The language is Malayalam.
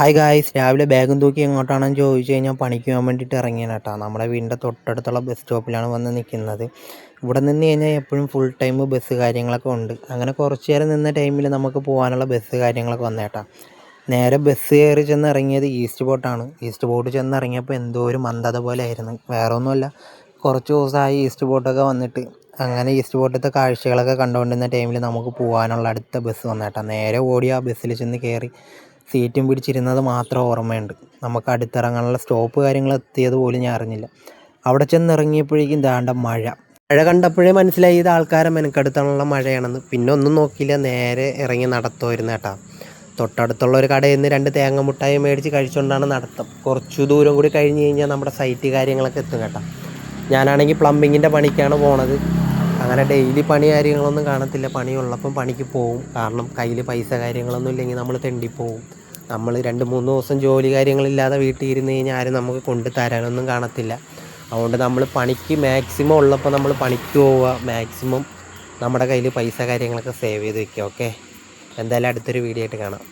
ഹായ് ഗായ്സ്, രാവിലെ ബാഗും തൂക്കി എങ്ങോട്ടാണെന്ന് ചോദിച്ചു കഴിഞ്ഞാൽ പണിക്ക് പോകാൻ വേണ്ടിയിട്ട് ഇറങ്ങിയാണ് കേട്ടോ. നമ്മുടെ വീടിൻ്റെ തൊട്ടടുത്തുള്ള ബസ് സ്റ്റോപ്പിലാണ് വന്ന് നിൽക്കുന്നത്. ഇവിടെ നിന്ന് കഴിഞ്ഞാൽ എപ്പോഴും ഫുൾ ടൈം ബസ് കാര്യങ്ങളൊക്കെ ഉണ്ട്. അങ്ങനെ കുറച്ച് നേരം നിന്ന ടൈമിൽ നമുക്ക് പോകാനുള്ള ബസ് കാര്യങ്ങളൊക്കെ വന്നേട്ടാ. നേരെ ബസ് കയറി ചെന്ന് ഇറങ്ങിയത് ഈസ്റ്റ് പോർട്ടാണ്. ഈസ്റ്റ് പോർട്ട് ചെന്ന് ഇറങ്ങിയപ്പോൾ എന്തോ ഒരു മന്ദത പോലെ ആയിരുന്നു. വേറെ ഒന്നുമല്ല, കുറച്ച് ദിവസമായി ഈസ്റ്റ് പോർട്ടൊക്കെ വന്നിട്ട്. അങ്ങനെ ഈസ്റ്റ് പോർട്ടത്തെ കാഴ്ചകളൊക്കെ കണ്ടുകൊണ്ടിരുന്ന ടൈമിൽ നമുക്ക് പോകാനുള്ള അടുത്ത ബസ് വന്നേട്ടാ. നേരെ ഓടി ആ ബസ്സിൽ ചെന്ന് കയറി സീറ്റും പിടിച്ചിരുന്നത് മാത്രം ഓർമ്മയുണ്ട്. നമുക്ക് അടുത്തിറങ്ങാനുള്ള സ്റ്റോപ്പ് കാര്യങ്ങൾ എത്തിയത് പോലും ഞാൻ അറിഞ്ഞില്ല. അവിടെ ചെന്ന് ഇറങ്ങിയപ്പോഴേക്കും ദാണ്ട മഴ കണ്ടപ്പോഴേ മനസ്സിലായി ഇത് ആൾക്കാരെ മെനക്കെടുത്താനുള്ള മഴയാണെന്ന്. പിന്നെ ഒന്നും നോക്കിയില്ല, നേരെ ഇറങ്ങി നടത്തുമായിരുന്നു കേട്ടോ. തൊട്ടടുത്തുള്ള ഒരു കടയിൽ നിന്ന് 2 തേങ്ങ മുട്ടായി മേടിച്ച് കഴിച്ചുകൊണ്ടാണ് നടത്തം. കുറച്ച് ദൂരം കൂടി കഴിഞ്ഞ് കഴിഞ്ഞാൽ നമ്മുടെ സൈറ്റ് കാര്യങ്ങളൊക്കെ എത്തും കേട്ടോ. ഞാനാണെങ്കിൽ പ്ലംബിങ്ങിൻ്റെ പണിക്കാണ് പോണത്. അങ്ങനെ ഡെയിലി പണി കാര്യങ്ങളൊന്നും കാണത്തില്ല. പണിയുള്ളപ്പം പണിക്ക് പോവും. കാരണം കയ്യിൽ പൈസ കാര്യങ്ങളൊന്നും ഇല്ലെങ്കിൽ നമ്മൾ തെണ്ടിപ്പോവും. നമ്മൾ 2-3 ദിവസം ജോലി കാര്യങ്ങളില്ലാതെ വീട്ടിൽ ഇരുന്ന് കഴിഞ്ഞാൽ ആരും നമുക്ക് കൊണ്ട് തരാനൊന്നും കാണത്തില്ല. അതുകൊണ്ട് നമ്മൾ പണിക്ക് മാക്സിമം ഉള്ളപ്പോൾ നമ്മൾ പണിക്ക് പോവുക. മാക്സിമം നമ്മുടെ കയ്യിൽ പൈസ കാര്യങ്ങളൊക്കെ സേവ് ചെയ്ത് വെക്കുക. ഓക്കെ, എന്തായാലും അടുത്തൊരു വീഡിയോ ആയിട്ട് കാണാം.